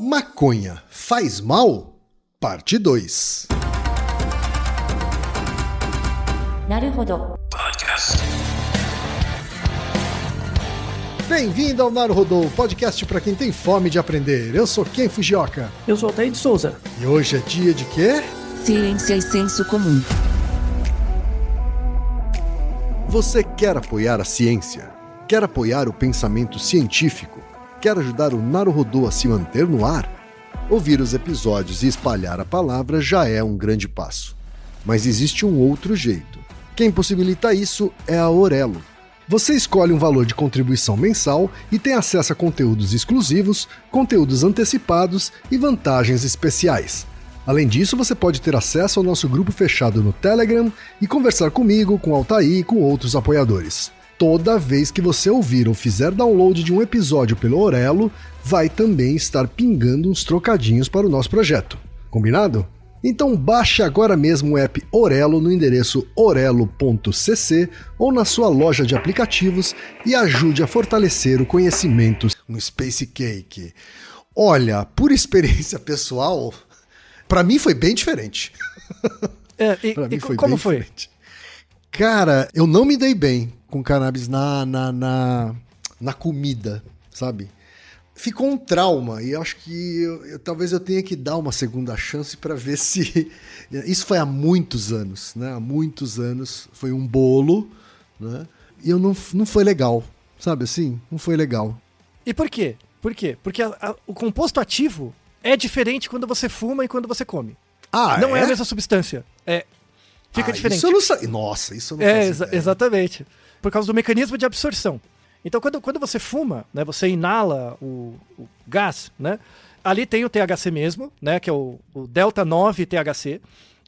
Maconha faz mal? Parte 2. Naruhodo. Bem-vindo ao Naruhodo, podcast para quem tem fome de aprender. Eu sou Ken Fujioka. Eu sou Altair de Souza. E hoje é dia de quê? Ciência e senso comum. Você quer apoiar a ciência? Quer apoiar o pensamento científico? Quer ajudar o Naruhodo a se manter no ar? Ouvir os episódios e espalhar a palavra já é um grande passo. Mas existe um outro jeito. Quem possibilita isso é a Orelo. Você escolhe um valor de contribuição mensal e tem acesso a conteúdos exclusivos, conteúdos antecipados e vantagens especiais. Além disso, você pode ter acesso ao nosso grupo fechado no Telegram e conversar comigo, com Altair e com outros apoiadores. Toda vez que você ouvir ou fizer download de um episódio pelo Orelo, vai também estar pingando uns trocadinhos para o nosso projeto. Combinado? Então baixe agora mesmo o app Orelo no endereço orelo.cc ou na sua loja de aplicativos e ajude a fortalecer o conhecimento no Space Cake. Olha, por experiência pessoal, para mim foi bem diferente. Como foi? Cara, eu não me dei bem com cannabis na comida, sabe? Ficou um trauma e eu acho que talvez eu tenha que dar uma segunda chance para ver se... Isso foi há muitos anos, né? Há muitos anos. Foi um bolo, né? E não foi legal, sabe assim? Não foi legal. E por quê? Por quê? Porque o composto ativo é diferente quando você fuma e quando você come. Não é a mesma substância. Fica diferente. Isso eu não sabia. Nossa, isso eu não fazia ideia. Exatamente. Por causa do mecanismo de absorção. Então, quando você fuma, né, você inala o gás, né, ali tem o THC mesmo, né, que é o delta 9 THC.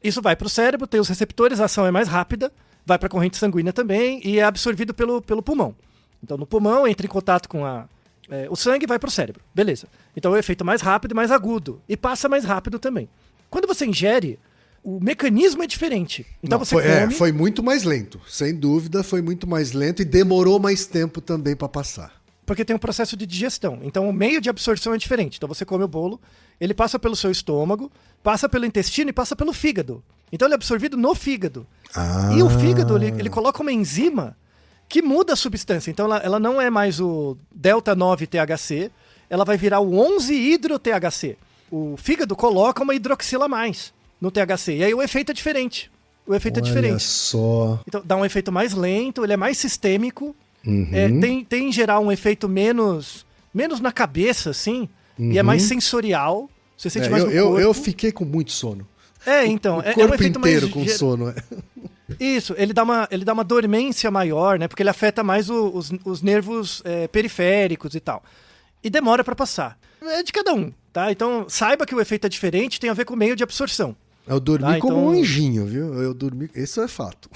Isso vai para o cérebro, tem os receptores, a ação é mais rápida, vai para a corrente sanguínea também e é absorvido pelo pulmão. Então, no pulmão, entra em contato com o sangue e vai para o cérebro. Beleza. Então, é o efeito mais rápido e mais agudo. E passa mais rápido também. Quando você ingere, o mecanismo é diferente. Então foi muito mais lento. Sem dúvida, foi muito mais lento e demorou mais tempo também para passar. Porque tem um processo de digestão. Então, o meio de absorção é diferente. Então, você come o bolo, ele passa pelo seu estômago, passa pelo intestino e passa pelo fígado. Então, ele é absorvido no fígado. E o fígado, ele coloca uma enzima que muda a substância. Então, ela não é mais o delta 9 THC, ela vai virar o 11 hidro THC. O fígado coloca uma hidroxila a mais no THC. E aí o efeito é diferente. Olha só. Então dá um efeito mais lento, ele é mais sistêmico. Uhum. Tem em geral um efeito menos na cabeça, assim. Uhum. E é mais sensorial. Você sente mais no corpo. Eu fiquei com muito sono. Então. O corpo é um efeito inteiro mais com sono. Isso, ele dá uma dormência maior, né? Porque ele afeta mais os nervos periféricos e tal. E demora para passar. É de cada um, tá? Então saiba que o efeito é diferente, tem a ver com o meio de absorção. Eu dormi como um anjinho, viu? Eu dormi, isso é fato.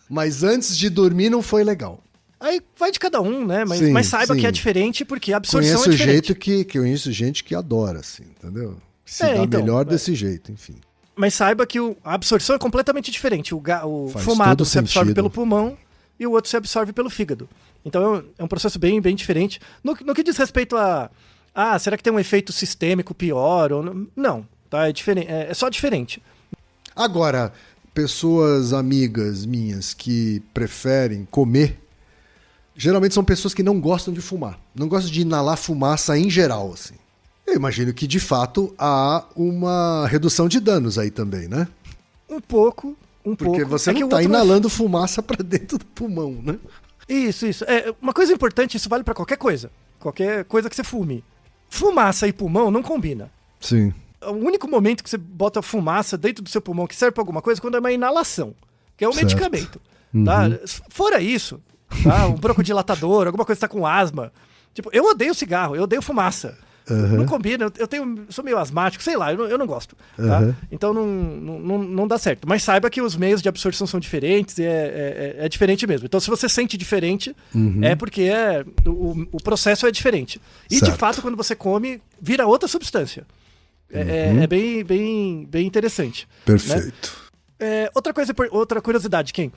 Mas antes de dormir não foi legal. Aí vai de cada um, né? Mas saiba que é diferente porque a absorção é diferente. Conheço gente que adora, assim, entendeu? Se dá melhor desse jeito, enfim. Mas saiba que a absorção é completamente diferente. O fumado se absorve pelo pulmão e o outro se absorve pelo fígado. Então é um processo bem, bem diferente. No que diz respeito será que tem um efeito sistêmico pior? Não, tá? É só diferente. Agora, pessoas amigas minhas que preferem comer, geralmente são pessoas que não gostam de fumar. Não gostam de inalar fumaça em geral, assim. Eu imagino que, de fato, há uma redução de danos aí também, né? Um pouco. Porque você não está inalando fumaça para dentro do pulmão, né? Isso. Uma coisa importante, isso vale para qualquer coisa. Qualquer coisa que você fume. Fumaça e pulmão não combina. Sim. O único momento que você bota fumaça dentro do seu pulmão que serve para alguma coisa é quando é uma inalação, que é um medicamento. Tá? Fora isso, tá? Um broncodilatador, alguma coisa que está com asma. Tipo, eu odeio cigarro, eu odeio fumaça. Não combina, sou meio asmático, sei lá, eu não gosto. Tá? Então não dá certo. Mas saiba que os meios de absorção são diferentes e é diferente mesmo. Então se você sente diferente, é porque o processo é diferente. E de fato, quando você come, vira outra substância. É bem, bem, bem interessante. Perfeito. Né? Outra curiosidade, Ken.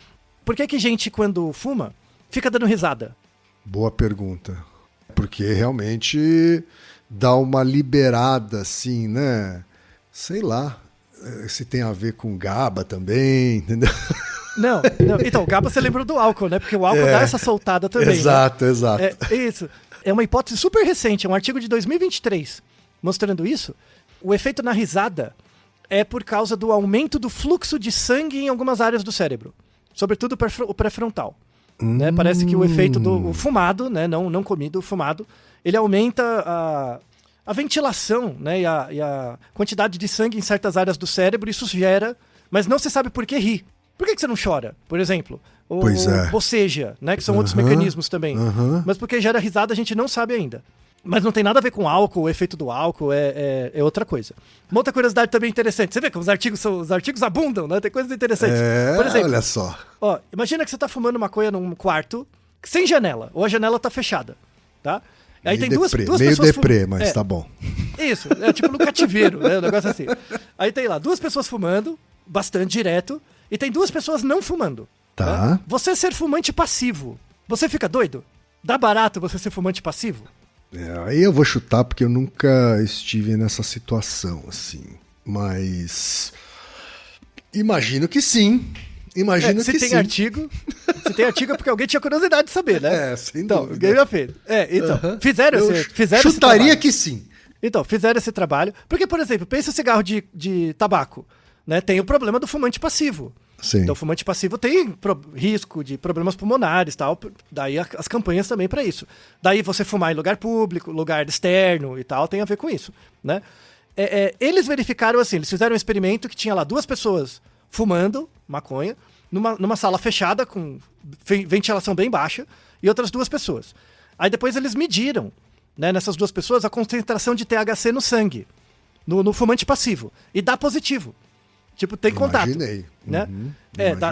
Por que gente, quando fuma, fica dando risada? Boa pergunta. Porque realmente dar uma liberada, assim, né? Sei lá, se tem a ver com GABA também, entendeu? Não. Então, o GABA você lembrou do álcool, né? Porque o álcool dá essa soltada também. Exato, né? exato. É isso. É uma hipótese super recente, é um artigo de 2023 mostrando isso. O efeito na risada é por causa do aumento do fluxo de sangue em algumas áreas do cérebro, sobretudo o pré-frontal. Né? Parece que o efeito do fumado, né? não comido, o fumado, ele aumenta a ventilação, né? e a quantidade de sangue em certas áreas do cérebro, isso gera, mas não se sabe por que rir. Por que você não chora, por exemplo? Ou boceja, né? Que são outros mecanismos também. Mas porque gera risada a gente não sabe ainda. Mas não tem nada a ver com álcool, o efeito do álcool é outra coisa. Uma outra curiosidade também interessante. Você vê que os artigos abundam, né? Tem coisas interessantes. Por exemplo, olha só. Ó, imagina que você tá fumando maconha num quarto sem janela, ou a janela tá fechada, tá? Aí tem duas pessoas meio deprê, mas tá bom. Isso, é tipo no cativeiro, né? Um negócio assim. Aí tem lá 2 pessoas fumando, bastante direto, e tem 2 pessoas não fumando. Tá. Você ser fumante passivo, você fica doido? Dá barato você ser fumante passivo? Aí eu vou chutar porque eu nunca estive nessa situação, assim. Mas imagino que sim. Se tem artigo é porque alguém tinha curiosidade de saber, né? Sem então, dúvida. Alguém já fez. Então, fizeram chutaria que sim. Então, fizeram esse trabalho. Porque, por exemplo, pensa o cigarro de tabaco. Né? Tem o problema do fumante passivo. Sim. Então, o fumante passivo tem risco de problemas pulmonares e tal. Daí as campanhas também para isso. Daí você fumar em lugar público, lugar externo e tal, tem a ver com isso. Né? Eles verificaram assim, eles fizeram um experimento que tinha lá 2 pessoas fumando maconha, numa sala fechada, com ventilação bem baixa, e outras 2 pessoas. Aí depois eles mediram, né, nessas 2 pessoas, a concentração de THC no sangue, no fumante passivo. E dá positivo. Tipo, tem contato. Imaginei. Né?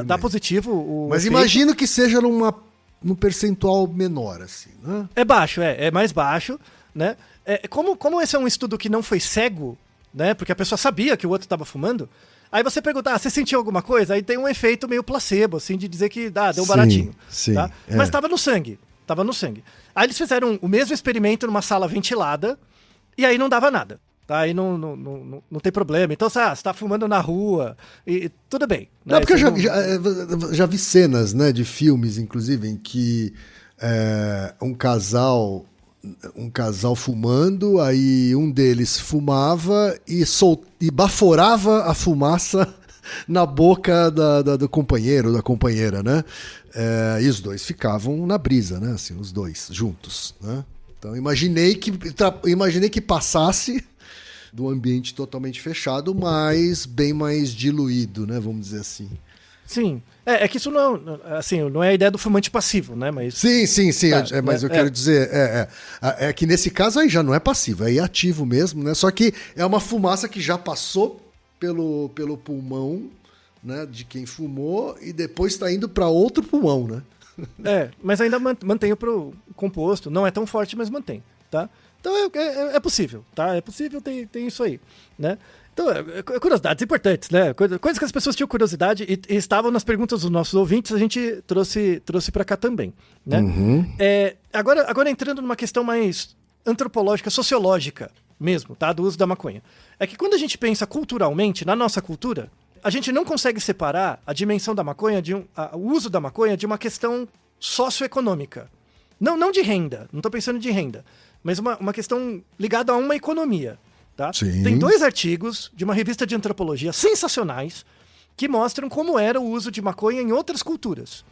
Dá positivo. Mas efeito. imagino que seja num percentual menor, assim, né? É baixo, é mais baixo, né? Como esse é um estudo que não foi cego, né? Porque a pessoa sabia que o outro estava fumando, aí você pergunta, você sentiu alguma coisa? Aí tem um efeito meio placebo, assim, de dizer que deu baratinho. Sim, tá? Mas estava no sangue. Aí eles fizeram o mesmo experimento numa sala ventilada, e aí não dava nada. Tá? Aí não tem problema. Então, você tá fumando na rua, e tudo bem. Né? Não, porque eu já vi cenas, né, de filmes, inclusive, em que um casal fumando, aí um deles fumava e baforava a fumaça na boca do companheiro, da companheira, né? E os 2 ficavam na brisa, né? Assim, os 2 juntos, né? Então imaginei que passasse do ambiente totalmente fechado, mas bem mais diluído, né? Vamos dizer assim. Sim. É que isso não é a ideia do fumante passivo, né? Mas... Sim. Mas eu quero dizer, é que nesse caso aí já não é passivo, aí é ativo mesmo, né? Só que é uma fumaça que já passou pelo pulmão, né? De quem fumou e depois está indo para outro pulmão, né? Mas ainda mantém o composto, não é tão forte, mas mantém, tá? Então é possível, tá? É possível, tem isso aí, né? Então, curiosidades importantes, né? Coisas que as pessoas tinham curiosidade e estavam nas perguntas dos nossos ouvintes, a gente trouxe para cá também, né? Agora entrando numa questão mais antropológica, sociológica mesmo, tá? Do uso da maconha. É que quando a gente pensa culturalmente, na nossa cultura, a gente não consegue separar a dimensão da maconha, o uso da maconha, de uma questão socioeconômica. Não de renda, não estou pensando de renda, mas uma questão ligada a uma economia. Tá? Tem 2 artigos de uma revista de antropologia sensacionais que mostram como era o uso de maconha em outras culturas,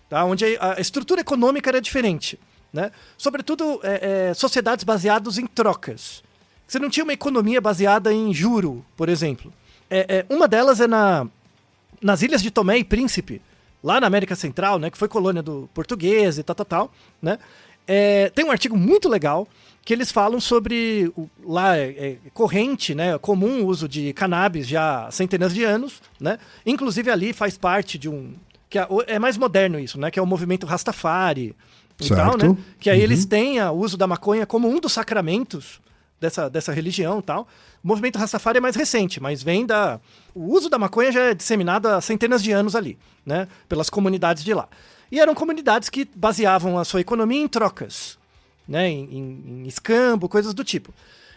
tá? Onde a estrutura econômica era diferente. Né? Sobretudo sociedades baseadas em trocas. Você não tinha uma economia baseada em juro, por exemplo. Uma delas é nas Ilhas de Tomé e Príncipe, lá na América Central, né, que foi colônia do português e tal, né? Tem um artigo muito legal que eles falam sobre lá corrente, né, comum uso de cannabis já há centenas de anos, né? Inclusive ali faz parte de que é mais moderno isso, né, que é o movimento Rastafari e tal, né? Que aí eles têm o uso da maconha como um dos sacramentos dessa religião e tal. O movimento Rastafari é mais recente, mas o uso da maconha já é disseminado há centenas de anos ali, né, pelas comunidades de lá. E eram comunidades que baseavam a sua economia em trocas, né, em escambo, coisas do tipo.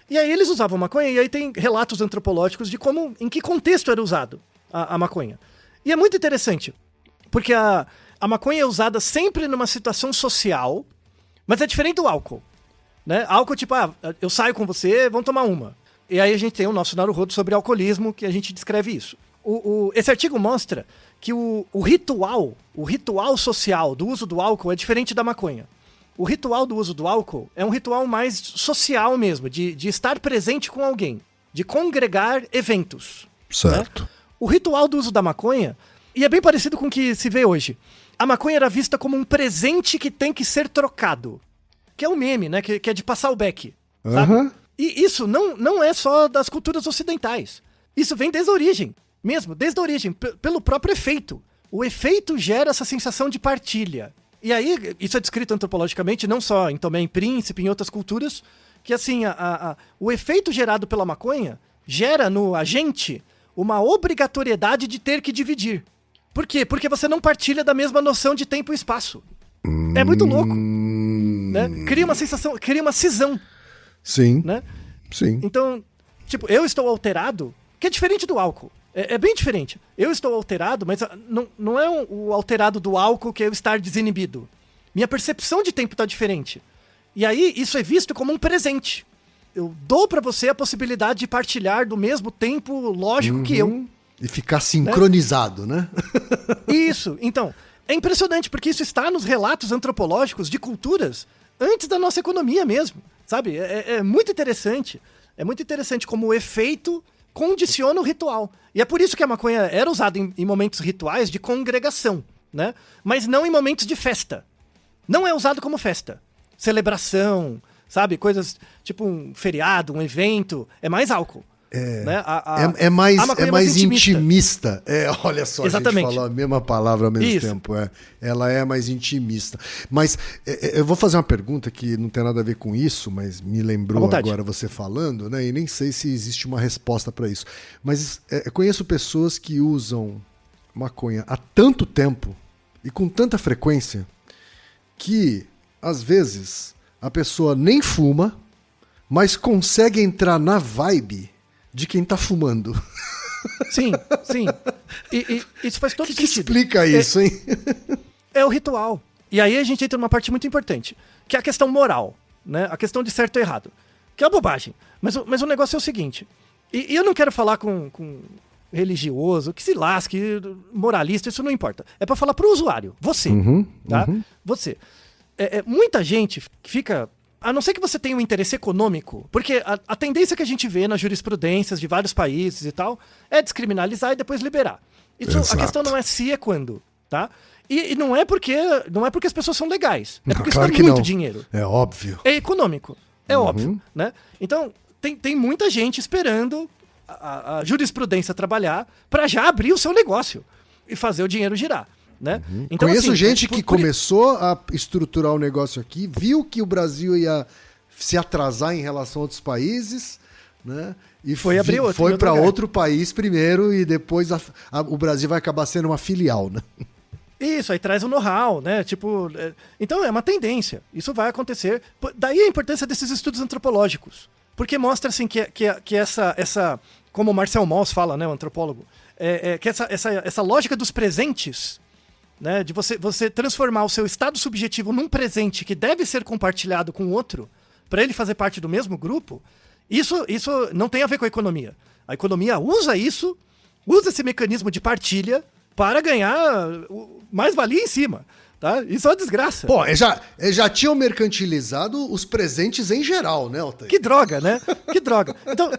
E aí eles usavam maconha, e aí tem relatos antropológicos de em que contexto era usado a maconha. E é muito interessante, porque a maconha é usada sempre numa situação social, mas é diferente do álcool, né? Álcool, tipo, eu saio com você, vamos tomar uma. E aí a gente tem o nosso Naruhodo sobre alcoolismo, que a gente descreve isso. Esse artigo mostra que o ritual social do uso do álcool é diferente da maconha. O ritual do uso do álcool é um ritual mais social mesmo, de estar presente com alguém, de congregar eventos. Certo. Né? O ritual do uso da maconha, e é bem parecido com o que se vê hoje, a maconha era vista como um presente que tem que ser trocado. Que é um meme, né? Que é de passar o beck. Sabe? E isso não é só das culturas ocidentais. Isso vem desde a origem. Mesmo, desde a origem, pelo próprio efeito. O efeito gera essa sensação de partilha. E aí, isso é descrito antropologicamente, não só em Tomé e Príncipe, em outras culturas, que assim, o efeito gerado pela maconha gera no agente uma obrigatoriedade de ter que dividir. Por quê? Porque você não partilha da mesma noção de tempo e espaço. É muito louco. Né? Cria uma sensação, cria uma cisão. Sim. Né? Sim. Então, tipo, eu estou alterado, que é diferente do álcool. É bem diferente. Eu estou alterado, mas não é o alterado do álcool que é eu estar desinibido. Minha percepção de tempo está diferente. E aí, isso é visto como um presente. Eu dou para você a possibilidade de partilhar do mesmo tempo lógico que eu. E ficar sincronizado, né? Isso. Então, é impressionante, porque isso está nos relatos antropológicos de culturas antes da nossa economia mesmo. Sabe? É muito interessante. É muito interessante como o efeito condiciona o ritual. E é por isso que a maconha era usada em momentos rituais de congregação, né? Mas não em momentos de festa. Não é usado como festa. Celebração, sabe? Coisas tipo um feriado, um evento. É mais álcool. Né? É mais intimista. Olha só, exatamente. A gente falou a mesma palavra ao mesmo tempo. Ela é mais intimista. Mas eu vou fazer uma pergunta que não tem nada a ver com isso, mas me lembrou agora você falando, né? E nem sei se existe uma resposta para isso. Mas eu conheço pessoas que usam maconha há tanto tempo e com tanta frequência que, às vezes, a pessoa nem fuma, mas consegue entrar na vibe de quem tá fumando. Sim, sim. E isso faz todo sentido. Que explica isso, hein? É o ritual. E aí a gente entra numa parte muito importante, que é a questão moral, né? A questão de certo e errado. Que é uma bobagem. Mas o negócio é o seguinte. E eu não quero falar com religioso, que se lasque, moralista, isso não importa. É pra falar pro usuário. Você. Tá? Você. Muita gente fica... A não ser que você tenha um interesse econômico, porque a tendência que a gente vê nas jurisprudências de vários países e tal é descriminalizar e depois liberar. Isso, a questão não é se, é quando, tá? E não é porque as pessoas são legais. É porque claro isso dá muito não. dinheiro. É óbvio. É econômico. É óbvio, né? Então, tem muita gente esperando a jurisprudência trabalhar para já abrir o seu negócio e fazer o dinheiro girar. Né? Então, conheço assim, gente que começou a estruturar o negócio aqui, viu que o Brasil ia se atrasar em relação a outros países, né? E foi para outro país primeiro e depois o Brasil vai acabar sendo uma filial, né? Isso, aí traz o know-how, né? Tipo, então é uma tendência. Isso vai acontecer. Daí a importância desses estudos antropológicos. Porque mostra assim que essa como o Marcel Mauss fala, né, o antropólogo, que essa lógica dos presentes, né, de você transformar o seu estado subjetivo num presente que deve ser compartilhado com o outro, para ele fazer parte do mesmo grupo, isso não tem a ver com a economia. A economia usa esse mecanismo de partilha para ganhar mais-valia em cima. Tá? Isso é uma desgraça. Pô, já tinham mercantilizado os presentes em geral, né, Altair? Que droga, né? Que droga. Então,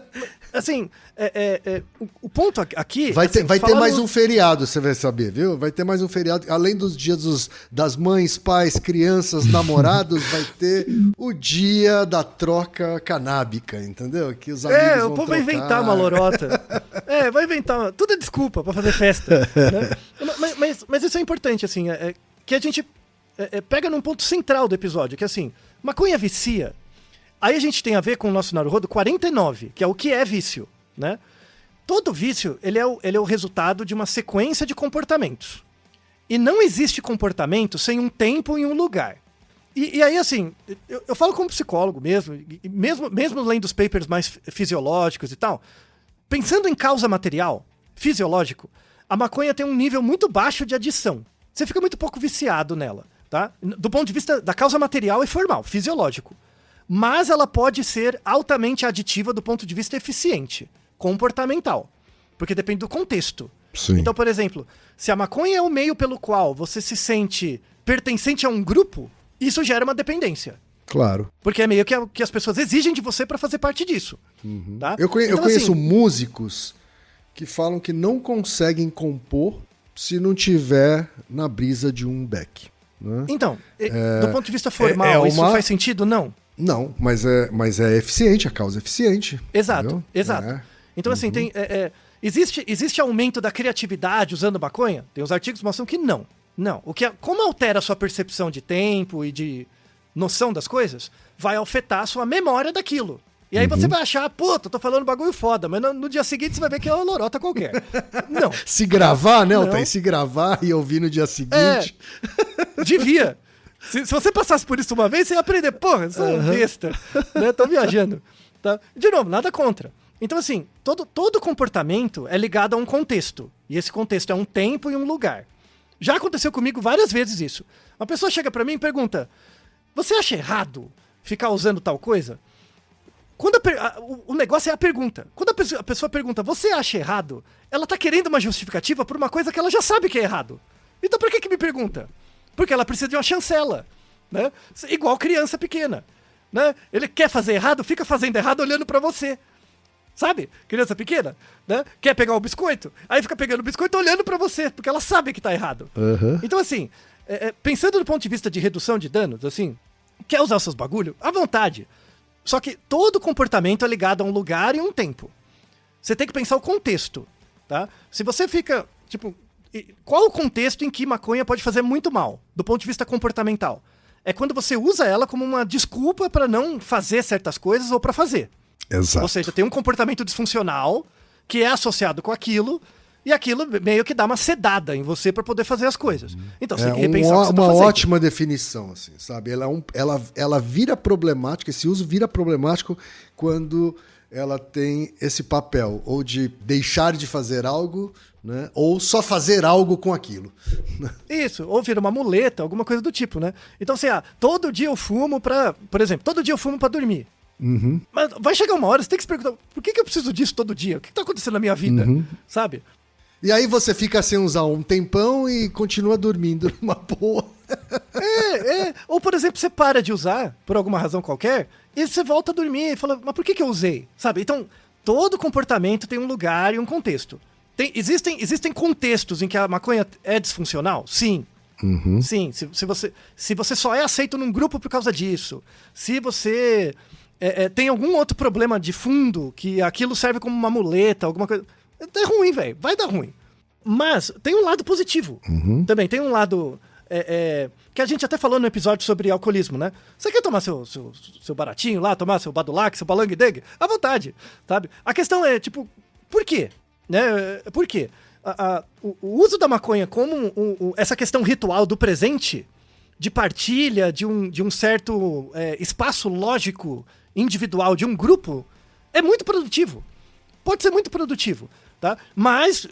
assim, o ponto aqui... Vai ter mais um feriado, você vai saber, viu? Vai ter mais um feriado. Além dos dias das mães, pais, crianças, namorados, vai ter o dia da troca canábica, entendeu? Que os amigos vão o povo vai inventar uma lorota. Vai inventar... Tudo é desculpa pra fazer festa. Né? Mas isso é importante, assim... que a gente pega num ponto central do episódio, que é assim, maconha vicia. Aí a gente tem a ver com o nosso Naruhodo 49, que é o que é vício, né? Todo vício, ele é o resultado de uma sequência de comportamentos. E não existe comportamento sem um tempo e um lugar. E aí, assim, eu falo como psicólogo mesmo, e mesmo lendo os papers mais fisiológicos e tal, pensando em causa material, fisiológico, a maconha tem um nível muito baixo de adição. Você fica muito pouco viciado nela, tá? Do ponto de vista da causa material e formal, fisiológico. Mas ela pode ser altamente aditiva do ponto de vista eficiente, comportamental. Porque depende do contexto. Sim. Então, por exemplo, se a maconha é o meio pelo qual você se sente pertencente a um grupo, isso gera uma dependência. Claro. Porque é meio que as pessoas exigem de você para fazer parte disso. Tá? Eu Então, conheço assim, músicos que falam que não conseguem compor se não tiver na brisa de um beck. Né? Então, do ponto de vista formal, isso faz sentido? Não. Não, mas é eficiente, a causa é eficiente. Exato, entendeu? exato. Então, assim, existe aumento da criatividade usando maconha? Tem os artigos que mostram que não. Não. Como altera a sua percepção de tempo e de noção das coisas, vai afetar a sua memória daquilo. E aí você vai achar, puta, tô falando bagulho foda, mas no dia seguinte você vai ver que é uma lorota qualquer. Não. Se gravar, né, Altair? Se gravar e ouvir no dia seguinte. Devia. Se você passasse por isso uma vez, você ia aprender. Porra, eu sou besta. Né? Tô viajando. Tá? De novo, nada contra. Então, assim, todo comportamento é ligado a um contexto. E esse contexto é um tempo e um lugar. Já aconteceu comigo várias vezes isso. Uma pessoa chega pra mim e pergunta: você acha errado ficar usando tal coisa? Quando o negócio é a pergunta. Quando a pessoa pergunta, você acha errado? Ela tá querendo uma justificativa por uma coisa que ela já sabe que é errado. Então por que me pergunta? Porque ela precisa de uma chancela. Né? Igual criança pequena. Né? Ele quer fazer errado, fica fazendo errado olhando pra você. Sabe? Criança pequena, né? Quer pegar o biscoito? Aí fica pegando o biscoito olhando pra você, porque ela sabe que tá errado. Então, assim, pensando do ponto de vista de redução de danos, assim, quer usar os seus bagulho? À vontade. Só que todo comportamento é ligado a um lugar e um tempo. Você tem que pensar o contexto, tá? Se você fica, tipo, qual o contexto em que maconha pode fazer muito mal, do ponto de vista comportamental? É quando você usa ela como uma desculpa pra não fazer certas coisas ou pra fazer. Exato. Ou seja, tem um comportamento disfuncional que é associado com aquilo, e aquilo meio que dá uma sedada em você para poder fazer as coisas. Então você tem que repensar o que você tá fazendo. Uma ótima definição, assim, sabe? Ela vira problemática, esse uso vira problemático quando ela tem esse papel, ou de deixar de fazer algo, né? Ou só fazer algo com aquilo. Isso, ou vira uma muleta, alguma coisa do tipo, né? Então, assim, todo dia eu fumo por exemplo, todo dia eu fumo para dormir. Mas vai chegar uma hora, você tem que se perguntar, por que eu preciso disso todo dia? O que tá acontecendo na minha vida? Sabe? E aí você fica sem usar um tempão e continua dormindo numa boa. Ou, por exemplo, você para de usar, por alguma razão qualquer, e você volta a dormir e fala, mas por que eu usei? Sabe? Então, todo comportamento tem um lugar e um contexto. Existem contextos em que a maconha é disfuncional? Sim. Sim, se você só é aceito num grupo por causa disso, se você tem algum outro problema de fundo, que aquilo serve como uma muleta, alguma coisa, é ruim, velho, vai dar ruim. Mas tem um lado positivo também, tem um lado que a gente até falou no episódio sobre alcoolismo, né? Você quer tomar seu baratinho lá, tomar seu badulac, seu balang-deg? À vontade, sabe? A questão é, tipo, por quê? Né? Por quê? O uso da maconha como essa questão ritual do presente, de partilha, de um certo espaço lógico individual de um grupo, é muito produtivo. Pode ser muito produtivo, tá? Mas,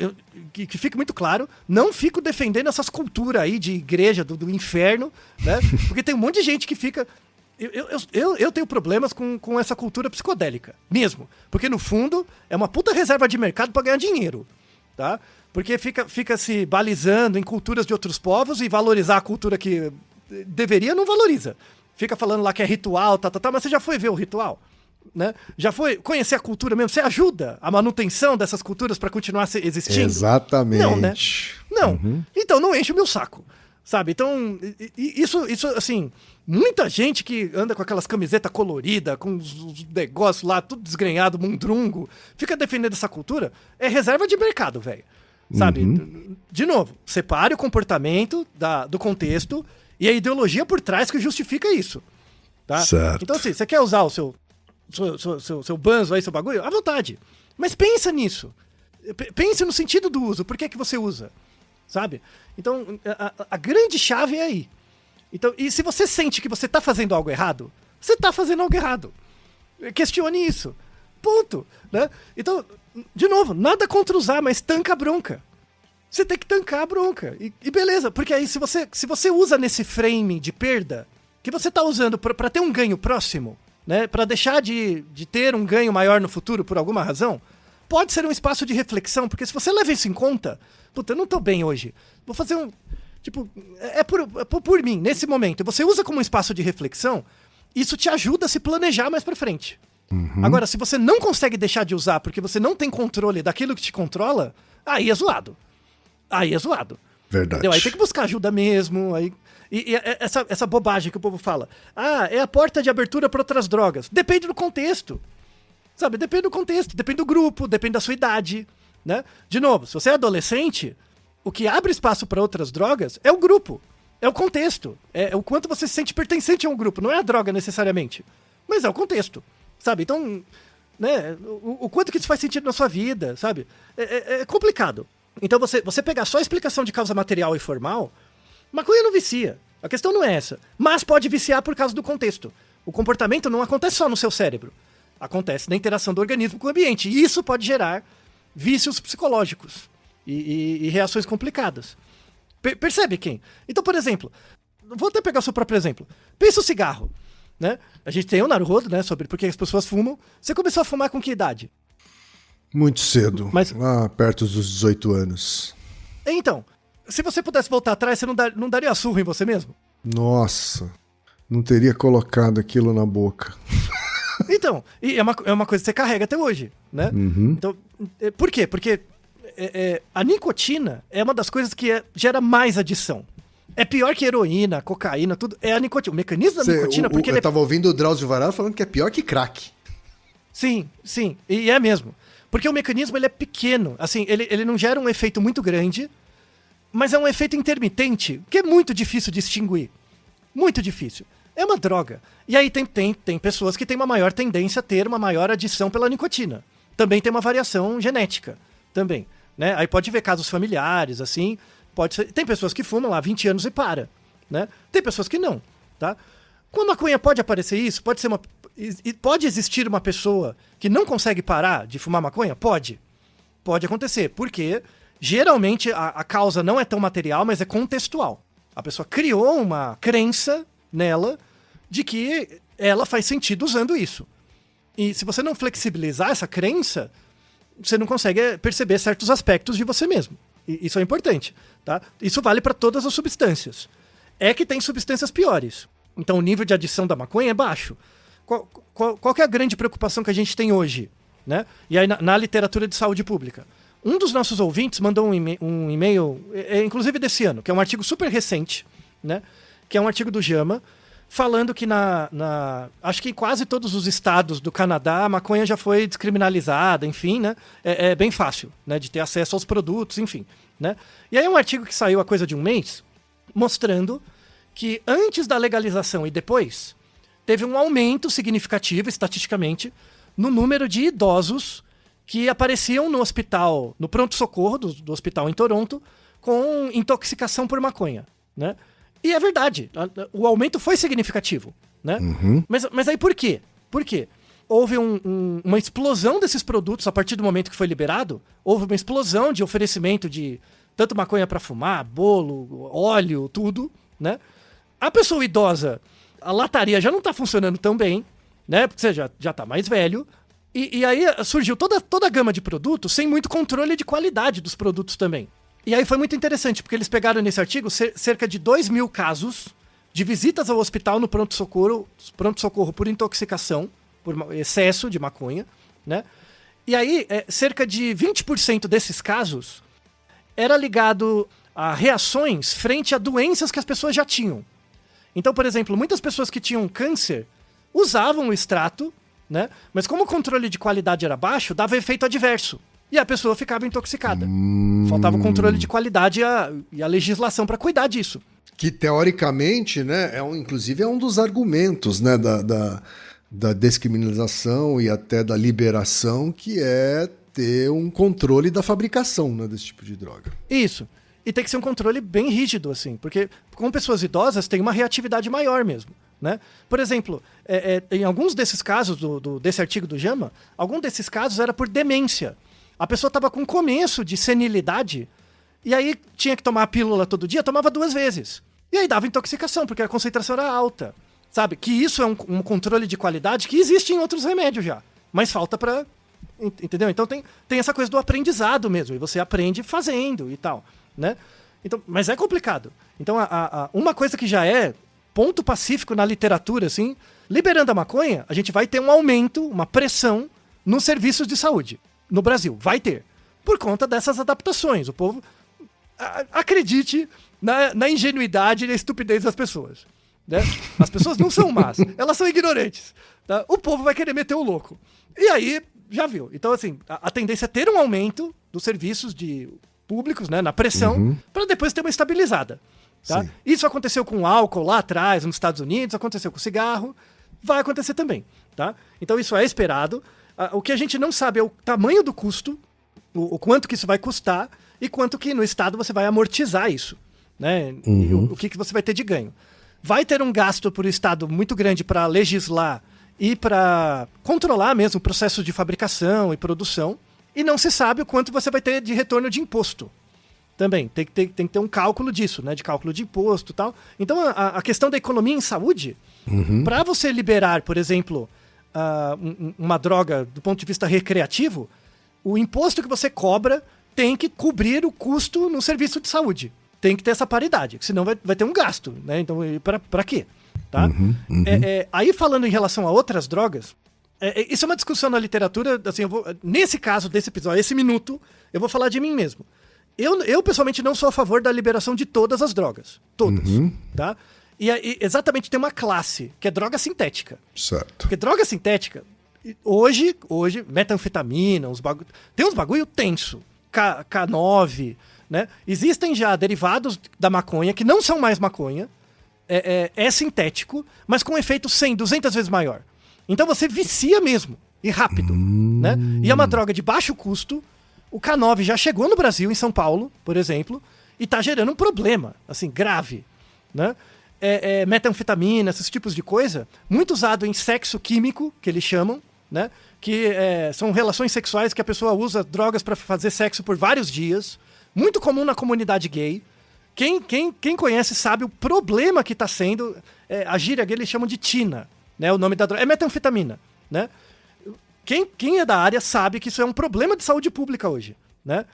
que fique muito claro, não fico defendendo essas culturas aí de igreja, do inferno, né? Porque tem um monte de gente que fica... Eu tenho problemas com essa cultura psicodélica, mesmo. Porque, no fundo, é uma puta reserva de mercado para ganhar dinheiro, tá? Porque fica se balizando em culturas de outros povos e valorizar a cultura que deveria, não valoriza. Fica falando lá que é ritual, mas você já foi ver o ritual? Né? Já foi conhecer a cultura mesmo? Você ajuda a manutenção dessas culturas para continuar existindo? Exatamente. Não, né? Não. Então não enche o meu saco. Sabe? Então, isso, assim, muita gente que anda com aquelas camisetas coloridas, com os negócios lá, tudo desgrenhado, mundrungo, fica defendendo essa cultura, é reserva de mercado, velho. Sabe? De novo, separe o comportamento do contexto e a ideologia por trás que justifica isso. Tá? Certo. Então, assim, você quer usar o seu banzo aí, seu bagulho? À vontade. Mas pensa nisso. Pense no sentido do uso. Por que você usa? Sabe? Então, a grande chave é aí. Então, e se você sente que você tá fazendo algo errado, você tá fazendo algo errado. Questione isso. Ponto. Né? Então, de novo, nada contra usar, mas tanca a bronca. Você tem que tancar a bronca. E beleza, porque aí se você usa nesse frame de perda, que você tá usando para ter um ganho próximo, né, para deixar de ter um ganho maior no futuro por alguma razão, pode ser um espaço de reflexão, porque se você leva isso em conta, puta, eu não tô bem hoje, vou fazer um... Tipo, por mim, nesse momento, você usa como um espaço de reflexão, isso te ajuda a se planejar mais pra frente. Agora, se você não consegue deixar de usar porque você não tem controle daquilo que te controla, aí é zoado. Aí é zoado. Verdade. Entendeu? Aí tem que buscar ajuda mesmo. Aí... E essa bobagem que o povo fala. É a porta de abertura para outras drogas. Depende do contexto. Sabe? Depende do contexto, depende do grupo, depende da sua idade. Né? De novo, se você é adolescente, o que abre espaço para outras drogas é o grupo. É o contexto. É o quanto você se sente pertencente a um grupo. Não é a droga necessariamente. Mas é o contexto. Sabe? Então, né? O quanto que isso faz sentido na sua vida, sabe? É complicado. Então você pegar só a explicação de causa material e formal, maconha não vicia. A questão não é essa. Mas pode viciar por causa do contexto. O comportamento não acontece só no seu cérebro. Acontece na interação do organismo com o ambiente. E isso pode gerar vícios psicológicos e reações complicadas. Percebe quem? Então, por exemplo, vou até pegar o seu próprio exemplo. Pensa o cigarro. Né? A gente tem um Naruhodo, né, sobre por que as pessoas fumam. Você começou a fumar com que idade? Muito cedo, mas lá perto dos 18 anos. Então, se você pudesse voltar atrás, você não daria surro em você mesmo? Nossa, não teria colocado aquilo na boca. Então, e é uma coisa que você carrega até hoje, né? Então, por quê? Porque a nicotina é uma das coisas que gera mais adição. É pior que heroína, cocaína, tudo. É a nicotina. O mecanismo da nicotina... porque eu tava ouvindo o Drauzio Varela falando que é pior que crack. Sim, e é mesmo. Porque o mecanismo ele é pequeno, assim, ele não gera um efeito muito grande, mas é um efeito intermitente, que é muito difícil de distinguir. Muito difícil. É uma droga. E aí tem pessoas que têm uma maior tendência a ter uma maior adição pela nicotina. Também tem uma variação genética, também. Né? Aí pode ver casos familiares, assim, pode ser... Tem pessoas que fumam lá 20 anos e para, né? Tem pessoas que não, tá? Com a maconha pode aparecer isso? Pode existir uma pessoa que não consegue parar de fumar maconha? Pode. Pode acontecer, porque geralmente a causa não é tão material, mas é contextual. A pessoa criou uma crença nela de que ela faz sentido usando isso. E se você não flexibilizar essa crença, você não consegue perceber certos aspectos de você mesmo. E isso é importante, tá? Isso vale para todas as substâncias. É que tem substâncias piores. Então o nível de adição da maconha é baixo. Qual que é a grande preocupação que a gente tem hoje? Né? E aí na literatura de saúde pública. Um dos nossos ouvintes mandou um e-mail, inclusive desse ano, que é um artigo super recente, né? Que é um artigo do JAMA, falando que acho que em quase todos os estados do Canadá a maconha já foi descriminalizada, enfim, né? É bem fácil, né, de ter acesso aos produtos, enfim. Né? E aí um artigo que saiu há coisa de um mês, mostrando que antes da legalização e depois, teve um aumento significativo, estatisticamente, no número de idosos que apareciam no hospital, no pronto-socorro do hospital em Toronto, com intoxicação por maconha, né? E é verdade, o aumento foi significativo, né? Mas aí por quê? Por quê? Houve uma explosão desses produtos a partir do momento que foi liberado, houve uma explosão de oferecimento de tanto maconha para fumar, bolo, óleo, tudo, né? A pessoa idosa, a lataria já não tá funcionando tão bem, né? Porque você já tá mais velho. E aí surgiu toda a gama de produtos sem muito controle de qualidade dos produtos também. E aí foi muito interessante, porque eles pegaram nesse artigo cerca de 2.000 casos de visitas ao hospital no pronto-socorro por intoxicação, por excesso de maconha, né? E aí, cerca de 20% desses casos era ligado a reações frente a doenças que as pessoas já tinham. Então, por exemplo, muitas pessoas que tinham câncer usavam o extrato, né? Mas como o controle de qualidade era baixo, dava efeito adverso. E a pessoa ficava intoxicada. Faltava o controle de qualidade e a legislação para cuidar disso. Que, teoricamente, né, inclusive é um dos argumentos, né, da descriminalização e até da liberação, que é ter um controle da fabricação, né, desse tipo de droga. Isso. E tem que ser um controle bem rígido, assim, porque com pessoas idosas tem uma reatividade maior mesmo, né? Por exemplo, em alguns desses casos desse artigo do JAMA, algum desses casos era por demência. A pessoa estava com começo de senilidade e aí tinha que tomar a pílula todo dia, tomava 2 vezes. E aí dava intoxicação, porque a concentração era alta, sabe? Que isso é um controle de qualidade que existe em outros remédios já, mas falta para... Entendeu? Então tem essa coisa do aprendizado mesmo, e você aprende fazendo e tal, né? Então, mas é complicado. Então, uma coisa que já é ponto pacífico na literatura, assim, liberando a maconha, a gente vai ter um aumento, uma pressão nos serviços de saúde no Brasil. Vai ter. Por conta dessas adaptações. O povo... Acredite na ingenuidade e na estupidez das pessoas. Né? As pessoas não são más, elas são ignorantes. Tá? O povo vai querer meter o louco. E aí, já viu. Então, assim, a tendência é ter um aumento dos serviços públicos, né, na pressão, para depois ter uma estabilizada. Tá? Isso aconteceu com o álcool lá atrás, nos Estados Unidos, aconteceu com o cigarro, vai acontecer também. Tá? Então, isso é esperado. O que a gente não sabe é o tamanho do custo, o quanto que isso vai custar e quanto que no Estado você vai amortizar isso. Né? E o que você vai ter de ganho. Vai ter um gasto para o Estado muito grande para legislar e para controlar mesmo o processo de fabricação e produção, e não se sabe o quanto você vai ter de retorno de imposto. Também, tem que ter um cálculo disso, né? De cálculo de imposto e tal. Então, a questão da economia em saúde, para você liberar, por exemplo, uma droga do ponto de vista recreativo, o imposto que você cobra tem que cobrir o custo no serviço de saúde. Tem que ter essa paridade, senão vai ter um gasto, né? Então, para quê? Tá? Aí, falando em relação a outras drogas, isso é uma discussão na literatura, assim, nesse caso desse episódio, esse minuto, eu vou falar de mim mesmo. Eu pessoalmente não sou a favor da liberação de todas as drogas. Todas. Tá? E exatamente tem uma classe, que é droga sintética. Certo. Porque droga sintética, hoje metanfetamina, tem uns bagulho tenso. K9, né? Existem já derivados da maconha que não são mais maconha, é sintético, mas com efeito 100, 200 vezes maior. Então você vicia mesmo, e rápido. Né? E é uma droga de baixo custo. O K9 já chegou no Brasil, em São Paulo, por exemplo, e está gerando um problema, assim, grave. Né? Metanfetamina, esses tipos de coisa, muito usado em sexo químico, que eles chamam, né? Que são relações sexuais que a pessoa usa drogas para fazer sexo por vários dias. Muito comum na comunidade gay. Quem conhece sabe o problema que está sendo. A gíria gay eles chamam de tina. Né? O nome da droga é metanfetamina. Né? Quem é da área sabe que isso é um problema de saúde pública hoje. Né?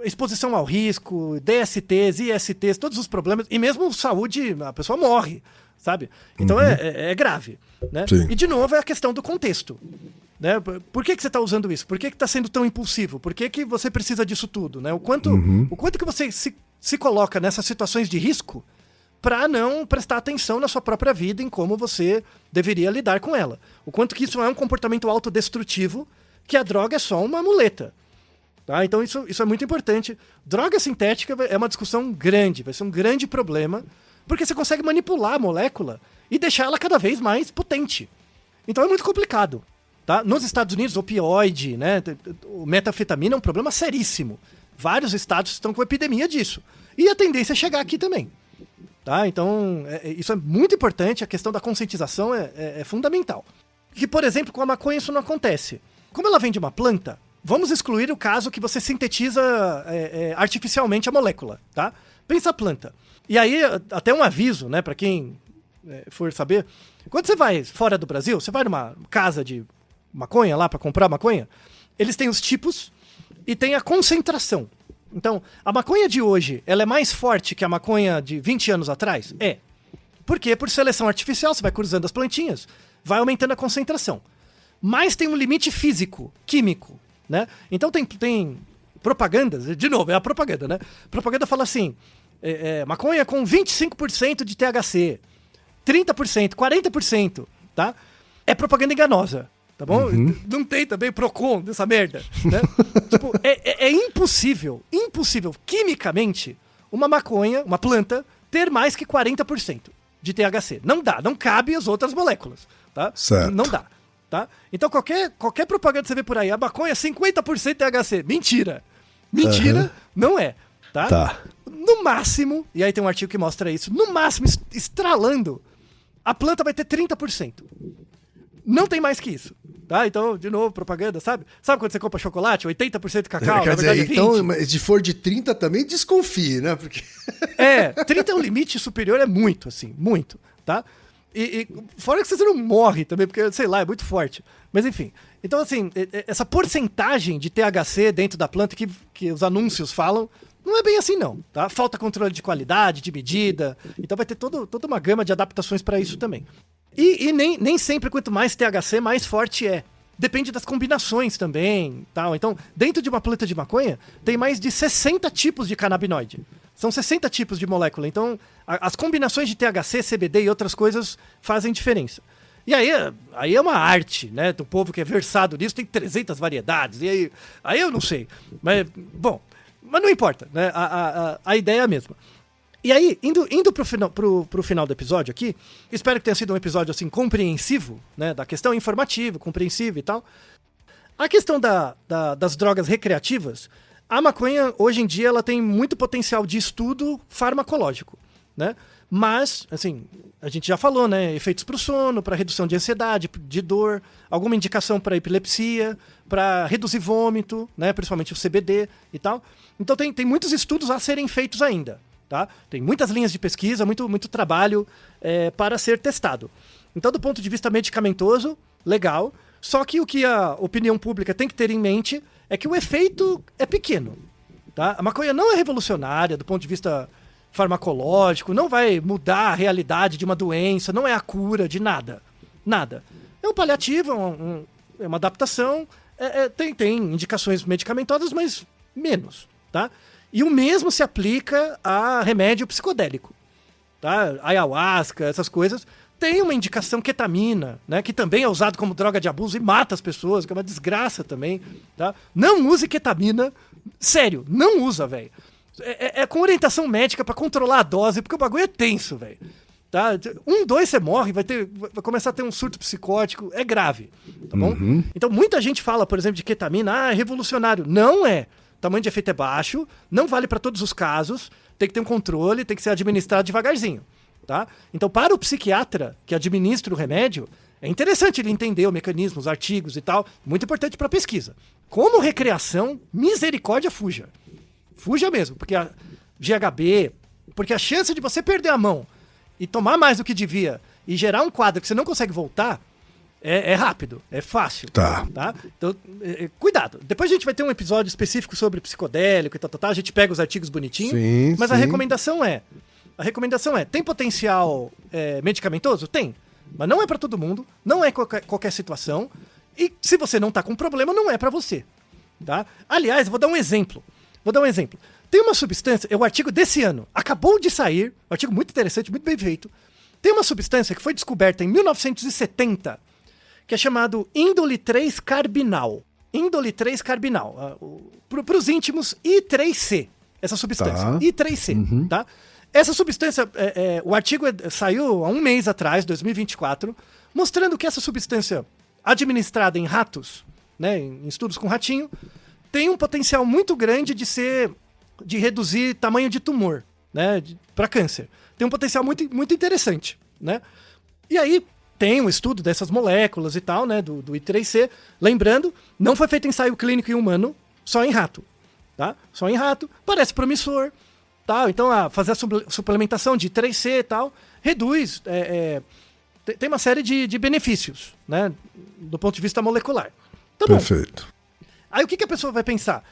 Exposição ao risco, DSTs, ISTs, todos os problemas. E mesmo saúde, a pessoa morre. Sabe? Então é grave. Né? E de novo é a questão do contexto. Né? Por que você está usando isso? Por que está sendo tão impulsivo? Por que você precisa disso tudo? Né? O quanto que você se coloca nessas situações de risco para não prestar atenção na sua própria vida, em como você deveria lidar com ela. O quanto que isso é um comportamento autodestrutivo, que a droga é só uma muleta. Tá? Então isso é muito importante. Droga sintética é uma discussão grande, vai ser um grande problema, porque você consegue manipular a molécula e deixar ela cada vez mais potente. Então é muito complicado. Tá? Nos Estados Unidos, opioide, né, o metanfetamina é um problema seríssimo. Vários estados estão com epidemia disso. E a tendência é chegar aqui também. Tá? Então, isso é muito importante, a questão da conscientização é fundamental. Que, por exemplo, com a maconha isso não acontece. Como ela vem de uma planta, vamos excluir o caso que você sintetiza artificialmente a molécula. Tá? Pensa a planta. E aí, até um aviso, né, para quem for saber, quando você vai fora do Brasil, você vai numa casa de maconha lá para comprar maconha, eles têm os tipos e tem a concentração. Então, a maconha de hoje, ela é mais forte que a maconha de 20 anos atrás? É. Por quê? Por seleção artificial, você vai cruzando as plantinhas, vai aumentando a concentração. Mas tem um limite físico, químico, né? Então tem propagandas, de novo, é a propaganda, né? Propaganda fala assim, maconha com 25% de THC, 30%, 40%, tá? É propaganda enganosa. Tá bom? Não tem também Procon dessa merda, né? Tipo, é impossível, quimicamente, uma maconha, uma planta, ter mais que 40% de THC. Não dá, não cabe as outras moléculas, tá? Certo. Não dá, tá? Então qualquer propaganda que você vê por aí, a maconha é 50% THC. Mentira, não é, tá? no máximo, e aí tem um artigo que mostra isso, no máximo, estralando, a planta vai ter 30%. Não tem mais que isso. Tá? Então, de novo, propaganda, sabe? Sabe quando você compra chocolate? 80% cacau, Quer na verdade dizer, é 20%. então, se for de 30 também, desconfie, né? Porque... 30 é um limite superior, é muito, assim, muito, tá? E fora que você não morre também, porque, sei lá, é muito forte. Mas enfim, então assim, essa porcentagem de THC dentro da planta que os anúncios falam, não é bem assim não, tá? Falta controle de qualidade, de medida, então vai ter toda uma gama de adaptações para isso também. E nem sempre quanto mais THC, mais forte é. Depende das combinações também, tal. Então, dentro de uma planta de maconha, tem mais de 60 tipos de canabinoide. São 60 tipos de molécula. Então, as combinações de THC, CBD e outras coisas fazem diferença. E aí é uma arte, né? Do povo que é versado nisso, tem 300 variedades. E aí eu não sei. Mas, bom, mas não importa, né? A ideia é a mesma. E aí, indo pro final do episódio aqui, espero que tenha sido um episódio assim compreensivo, né? Da questão informativa, compreensiva e tal. A questão das drogas recreativas, a maconha, hoje em dia, ela tem muito potencial de estudo farmacológico, né? Mas, assim, a gente já falou, né? Efeitos para o sono, para redução de ansiedade, de dor, alguma indicação para epilepsia, para reduzir vômito, né? Principalmente o CBD e tal. Então tem muitos estudos a serem feitos ainda. Tá? Tem muitas linhas de pesquisa, muito trabalho para ser testado. Então, do ponto de vista medicamentoso, legal. Só que o que a opinião pública tem que ter em mente é que o efeito é pequeno. Tá? A maconha não é revolucionária do ponto de vista farmacológico, não vai mudar a realidade de uma doença, não é a cura de nada. Nada. É um paliativo, é uma adaptação, tem indicações medicamentosas, mas menos. Tá? E o mesmo se aplica a remédio psicodélico, tá? Ayahuasca, essas coisas. Tem uma indicação ketamina, né? Que também é usado como droga de abuso e mata as pessoas, que é uma desgraça também, tá? Não use ketamina. Sério, não usa, velho. É com orientação médica pra controlar a dose, porque o bagulho é tenso, velho. Tá? 2 você morre, vai começar a ter um surto psicótico, é grave, tá bom? Uhum. Então muita gente fala, por exemplo, de ketamina, é revolucionário. Não é. O tamanho de efeito é baixo, não vale para todos os casos, tem que ter um controle, tem que ser administrado devagarzinho, tá? Então, para o psiquiatra que administra o remédio, é interessante ele entender o mecanismo, os artigos e tal, muito importante para a pesquisa. Como recreação, misericórdia, fuja. Fuja mesmo, porque a GHB, porque a chance de você perder a mão e tomar mais do que devia e gerar um quadro que você não consegue voltar, é rápido, é fácil. Tá. Então, cuidado. Depois a gente vai ter um episódio específico sobre psicodélico e tal. A gente pega os artigos bonitinhos. Sim, mas sim. A recomendação é, tem potencial medicamentoso? Tem. Mas não é pra todo mundo, não é qualquer situação. E se você não tá com problema, não é pra você. Tá? Aliás, vou dar um exemplo. Tem uma substância, é o artigo desse ano, acabou de sair, um artigo muito interessante, muito bem feito. Tem uma substância que foi descoberta em 1970, que é chamado índole 3-carbinal. Índole 3-carbinal. Para os íntimos, I3C. Essa substância. Tá. I3C. Tá? Essa substância, o artigo saiu há um mês atrás, 2024, mostrando que essa substância administrada em ratos, né, em estudos com ratinho, tem um potencial muito grande de reduzir tamanho de tumor, né, para câncer. Tem um potencial muito interessante, né? E aí, tem um estudo dessas moléculas e tal, né, do I3C. Lembrando, não foi feito ensaio clínico em humano, só em rato, tá? Só em rato, parece promissor, tá? Então, fazer a suplementação de I3C e tal, reduz, tem uma série de benefícios, né, do ponto de vista molecular. Tá bom. Perfeito. Aí o que a pessoa vai pensar?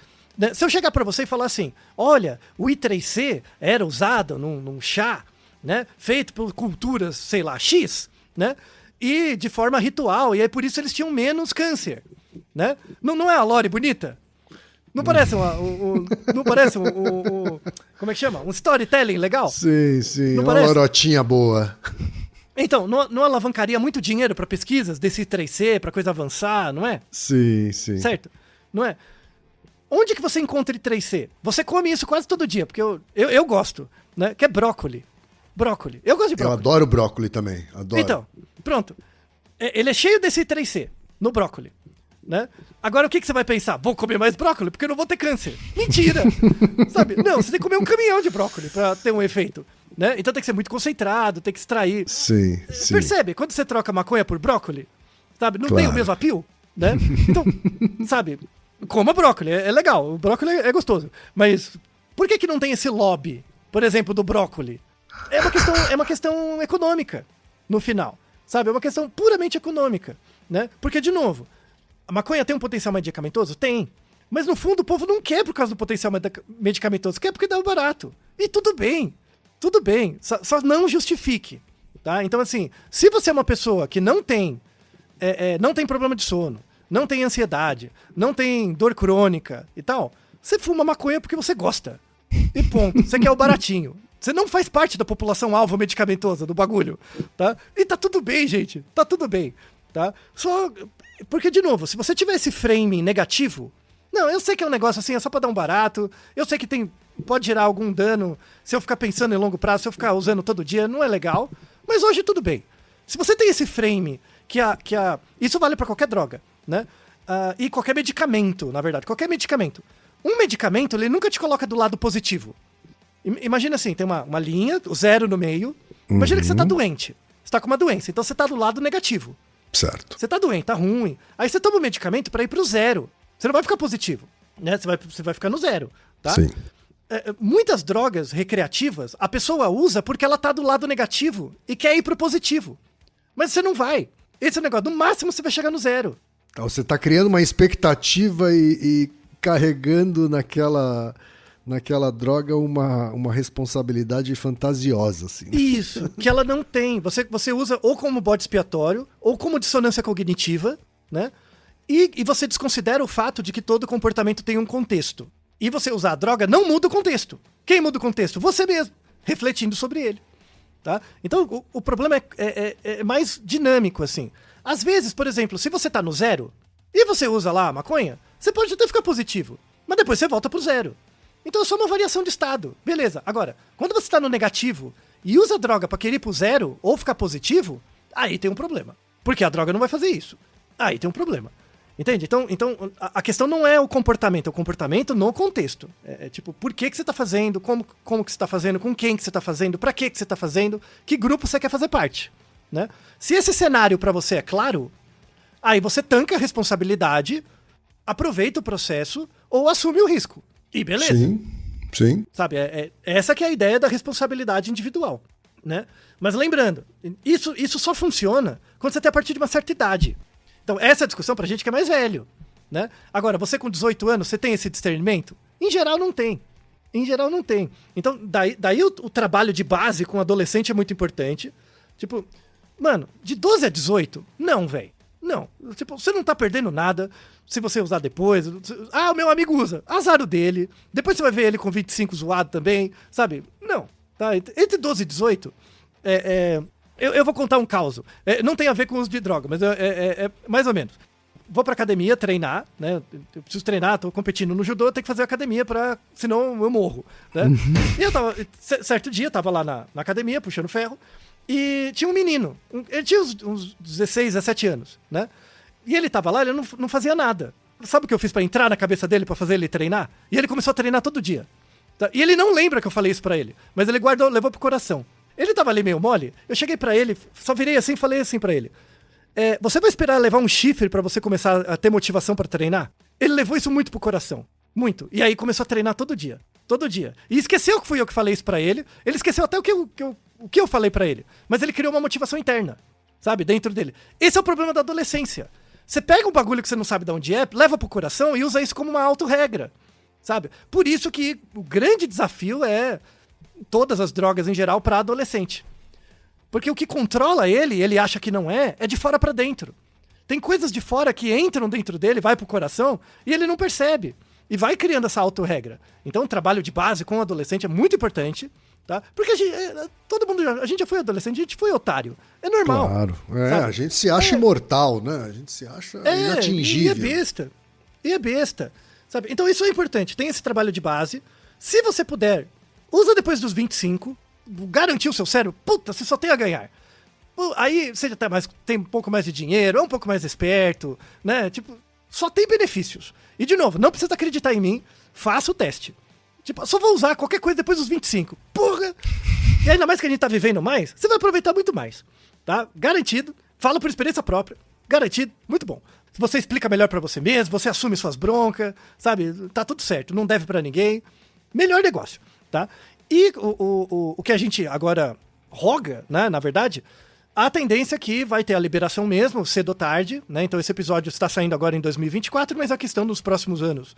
Se eu chegar para você e falar assim, olha, o I3C era usado num chá, né, feito por culturas, sei lá, X, né, e de forma ritual, e aí por isso eles tinham menos câncer, né? Não é a lore bonita? Não parece não parece como é que chama? Um storytelling legal? Sim, Não uma parece? lorotinha boa. Então, não alavancaria muito dinheiro para pesquisas desse I3C, para coisa avançar, não é? Sim. Certo? Não é? Onde que você encontra I3C? Você come isso quase todo dia, porque eu gosto, né? Que é brócoli. Brócoli. Eu gosto de brócoli. Eu adoro brócoli também. Adoro. Então, pronto. Ele é cheio desse I3C no brócoli. né? Agora o que você vai pensar? Vou comer mais brócolis porque eu não vou ter câncer. Mentira! Sabe? Não, você tem que comer um caminhão de brócolis pra ter um efeito, né? Então tem que ser muito concentrado, tem que extrair. Sim. Percebe? Quando você troca maconha por brócolis, sabe? Não Claro. tem o mesmo apio, né? Então, sabe? Coma brócolis, é legal. O brócolis é gostoso. Mas por que não tem esse lobby, por exemplo, do brócolis? É uma questão econômica, no final. Sabe? É uma questão puramente econômica, né? Porque, de novo, a maconha tem um potencial medicamentoso? Tem. Mas, no fundo, o povo não quer por causa do potencial medicamentoso. Quer porque dá barato. E tudo bem. Tudo bem. Só não justifique. Tá? Então, assim, se você é uma pessoa que não tem problema de sono, não tem ansiedade, não tem dor crônica e tal, você fuma maconha porque você gosta. E ponto. Você quer o baratinho. Você não faz parte da população alvo medicamentosa do bagulho, tá? E tá tudo bem, gente. Tá tudo bem, tá? Só porque, de novo, se você tiver esse framing negativo, não, eu sei que é um negócio assim, é só pra dar um barato, eu sei que pode gerar algum dano se eu ficar pensando em longo prazo, se eu ficar usando todo dia, não é legal, mas hoje tudo bem. Se você tem esse frame isso vale pra qualquer droga, né? E qualquer medicamento, na verdade, qualquer medicamento. Um medicamento, ele nunca te coloca do lado positivo. Imagina assim, tem uma linha, o 0 no meio. Imagina que você tá doente. Você tá com uma doença, então você tá do lado negativo. Certo. Você tá doente, tá ruim. Aí você toma o medicamento pra ir pro 0. Você não vai ficar positivo, né? Você vai ficar no 0, tá? Sim. Muitas drogas recreativas, a pessoa usa porque ela tá do lado negativo e quer ir pro positivo. Mas você não vai. Esse é o negócio. No máximo você vai chegar no 0. Então você tá criando uma expectativa e carregando naquela droga uma responsabilidade fantasiosa, assim. Isso, que ela não tem. Você usa ou como bode expiatório, ou como dissonância cognitiva, né? E você desconsidera o fato de que todo comportamento tem um contexto. E você usar a droga não muda o contexto. Quem muda o contexto? Você mesmo, refletindo sobre ele. Tá? Então, o problema é mais dinâmico, assim. Às vezes, por exemplo, se você tá no 0 e você usa lá a maconha, você pode até ficar positivo, mas depois você volta pro 0. Então é só uma variação de estado. Beleza. Agora, quando você tá no negativo e usa a droga pra querer ir pro 0 ou ficar positivo, aí tem um problema. Porque a droga não vai fazer isso. Aí tem um problema. Entende? Então a questão não é o comportamento, é o comportamento no contexto. Tipo, por que você tá fazendo, como que você tá fazendo, com quem que você tá fazendo, pra que você tá fazendo, que grupo você quer fazer parte, né? Se esse cenário pra você é claro, aí você tanca a responsabilidade, aproveita o processo ou assume o risco. E beleza. Sim. Sabe, essa que é a ideia da responsabilidade individual, né? Mas lembrando, isso só funciona quando você tem a partir de uma certa idade. Então, essa é a discussão pra gente que é mais velho, né? Agora, você com 18 anos, você tem esse discernimento? Em geral, não tem. Então, daí o trabalho de base com adolescente é muito importante. Tipo, mano, de 12 a 18, não, velho. Não. Tipo, você não tá perdendo nada se você usar depois. Ah, o meu amigo usa. Azar o dele. Depois você vai ver ele com 25 zoado também, sabe? Não. Tá? Entre 12 e 18, eu vou contar um caso. Não tem a ver com o uso de droga, mas é mais ou menos. Vou pra academia treinar, né? Eu preciso treinar, tô competindo no judô, eu tenho que fazer academia, senão eu morro, né? E certo dia, eu tava lá na academia, puxando ferro, e tinha um menino, ele tinha uns 16, 17 anos, né? E ele tava lá, ele não fazia nada. Sabe o que eu fiz pra entrar na cabeça dele, pra fazer ele treinar? E ele começou a treinar todo dia. Tá? E ele não lembra que eu falei isso pra ele, mas ele guardou, levou pro coração. Ele tava ali meio mole, eu cheguei pra ele, só virei assim e falei assim pra ele. Você vai esperar levar um chifre pra você começar a ter motivação pra treinar? Ele levou isso muito pro coração. Muito. E aí começou a treinar todo dia. Todo dia. E esqueceu que fui eu que falei isso pra ele. Ele esqueceu até o que eu falei pra ele. Mas ele criou uma motivação interna. Sabe? Dentro dele. Esse é o problema da adolescência. Você pega um bagulho que você não sabe de onde é, leva pro coração e usa isso como uma autorregra. Sabe? Por isso que o grande desafio é todas as drogas em geral pra adolescente. Porque o que controla ele acha que não é de fora pra dentro. Tem coisas de fora que entram dentro dele, vai pro coração, e ele não percebe. E vai criando essa autorregra. Então o trabalho de base com o adolescente é muito importante, tá? Porque a gente já foi adolescente, a gente foi otário. É normal. Claro. Sabe? A gente se acha imortal, né? A gente se acha inatingível. E é besta. Sabe? Então isso é importante. Tem esse trabalho de base. Se você puder, usa depois dos 25, garantir o seu cérebro, puta, você só tem a ganhar. Aí você já tem um pouco mais de dinheiro, é um pouco mais esperto, né? Tipo, só tem benefícios. E de novo, não precisa acreditar em mim, faça o teste. Tipo, só vou usar qualquer coisa depois dos 25. Porra! E ainda mais que a gente tá vivendo mais, você vai aproveitar muito mais, tá? Garantido, falo por experiência própria, garantido, muito bom. Se você explica melhor pra você mesmo, você assume suas broncas, sabe? Tá tudo certo, não deve pra ninguém. Melhor negócio, tá? E o que a gente agora roga, né, na verdade, a tendência é que vai ter a liberação mesmo, cedo ou tarde, né? Então esse episódio está saindo agora em 2024, mas a questão dos próximos anos,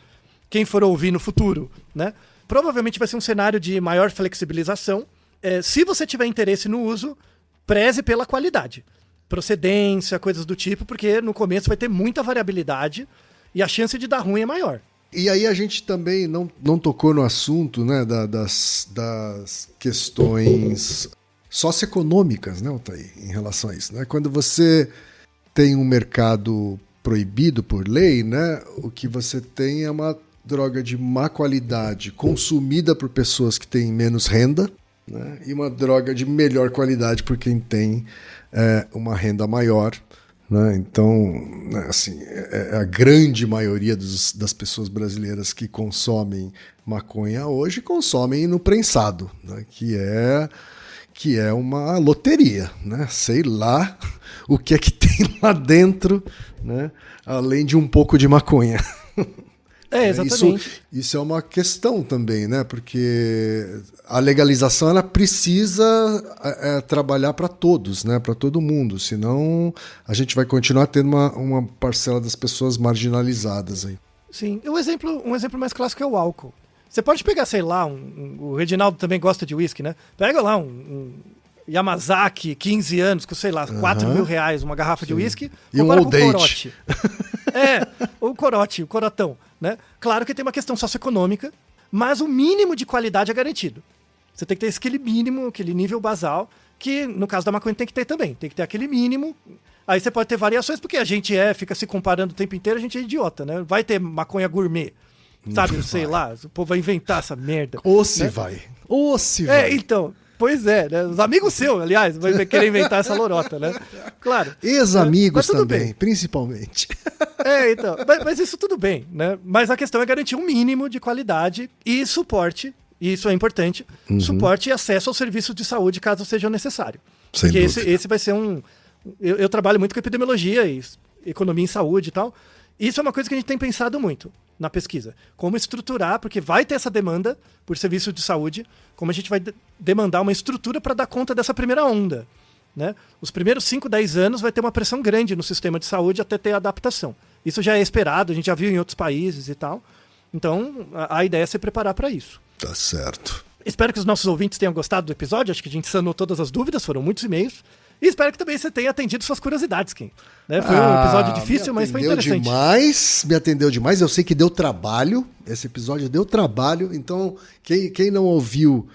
quem for ouvir no futuro, né? Provavelmente vai ser um cenário de maior flexibilização. Se você tiver interesse no uso, preze pela qualidade. Procedência, coisas do tipo, porque no começo vai ter muita variabilidade e a chance de dar ruim é maior. E aí a gente também não tocou no assunto, né, das questões socioeconômicas, né, Altair, em relação a isso, né? Quando você tem um mercado proibido por lei, né, o que você tem é uma droga de má qualidade consumida por pessoas que têm menos renda, né, e uma droga de melhor qualidade por quem tem uma renda maior, né? Então, né, assim, a grande maioria das pessoas brasileiras que consomem maconha hoje consomem no prensado, né, que é uma loteria, né? Sei lá o que é que tem lá dentro, né, além de um pouco de maconha. Exatamente. Isso é uma questão também, né? Porque a legalização ela precisa trabalhar para todos, né? Para todo mundo, senão a gente vai continuar tendo uma parcela das pessoas marginalizadas aí. Sim, um exemplo mais clássico é o álcool. Você pode pegar, sei lá, o Reginaldo também gosta de uísque, né? Pega lá um Yamazaki, 15 anos, com, sei lá, 4 mil reais, uma garrafa de uísque, e um Old Date. O corote, o corotão, né? Claro que tem uma questão socioeconômica, mas o mínimo de qualidade é garantido. Você tem que ter aquele mínimo, aquele nível basal, que no caso da maconha tem que ter também. Tem que ter aquele mínimo. Aí você pode ter variações, porque a gente fica se comparando o tempo inteiro, a gente é idiota, né? Vai ter maconha gourmet, sabe? Sei lá, o povo vai inventar essa merda. Ou se vai. Então... Pois é, né? Os amigos seus, aliás, vai querer inventar essa lorota, né? Claro. Ex-amigos também, bem. Principalmente. Então. Mas isso tudo bem, né? Mas a questão é garantir um mínimo de qualidade e suporte, e isso é importante, suporte e acesso aos serviços de saúde caso seja necessário. Sem Porque dúvida. esse vai ser eu trabalho muito com epidemiologia e economia em saúde e tal. Isso é uma coisa que a gente tem pensado muito na pesquisa. Como estruturar, porque vai ter essa demanda por serviço de saúde, como a gente vai demandar uma estrutura para dar conta dessa primeira onda, né? Os primeiros 5, 10 anos vai ter uma pressão grande no sistema de saúde até ter adaptação. Isso já é esperado, a gente já viu em outros países e tal. Então, a ideia é se preparar para isso. Tá certo. Espero que os nossos ouvintes tenham gostado do episódio. Acho que a gente sanou todas as dúvidas, foram muitos e-mails. E espero que também você tenha atendido suas curiosidades, Kim. Né? Foi um episódio difícil, mas foi interessante. Me atendeu demais. Eu sei que deu trabalho. Esse episódio deu trabalho. Então, quem não ouviu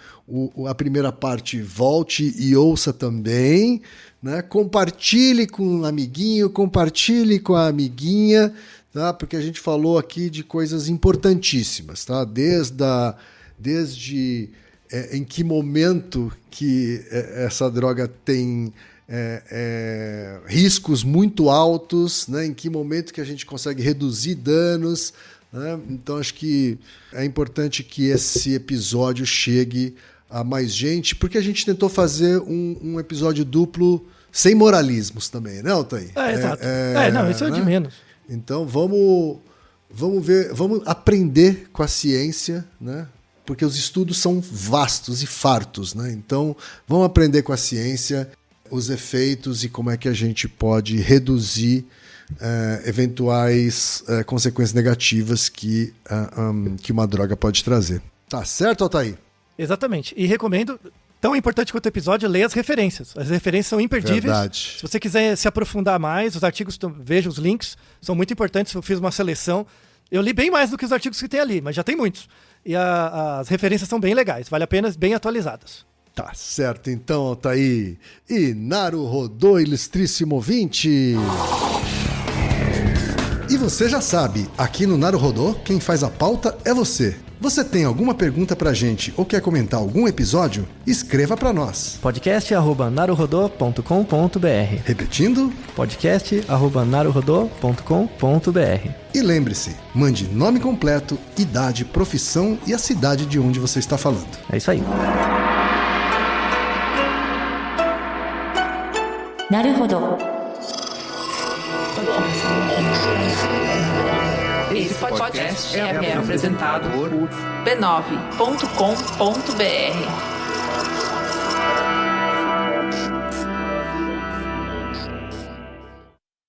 a primeira parte, volte e ouça também. Né? Compartilhe com um amiguinho, compartilhe com a amiguinha, tá? Porque a gente falou aqui de coisas importantíssimas, tá? Desde em que momento que essa droga tem riscos muito altos, né? Em que momento que a gente consegue reduzir danos, né? Então acho que é importante que esse episódio chegue a mais gente, porque a gente tentou fazer um episódio duplo sem moralismos também, né, Altair? Exato. Não, isso é de menos. Então vamos ver, vamos aprender com a ciência, né? Porque os estudos são vastos e fartos, né? Então, vamos aprender com a ciência os efeitos e como é que a gente pode reduzir eventuais consequências negativas que uma droga pode trazer. Tá certo, Altair? Exatamente. E recomendo, tão importante quanto o episódio, leia as referências. As referências são imperdíveis. Verdade. Se você quiser se aprofundar mais, os artigos, veja os links, são muito importantes. Eu fiz uma seleção. Eu li bem mais do que os artigos que tem ali, mas já tem muitos. E as referências são bem legais, vale a pena, bem atualizadas. Tá certo, então, Altair. E Naruhodô, ilustríssimo ouvinte. E você já sabe, aqui no Naruhodô, quem faz a pauta é você. Você tem alguma pergunta pra gente ou quer comentar algum episódio? Escreva pra nós. podcast@naruhodô.com.br. Repetindo? podcast@naruhodô.com.br. E lembre-se, mande nome completo, idade, profissão e a cidade de onde você está falando. É isso aí. Naruhodo. Esse podcast é apresentado por b9.com.br.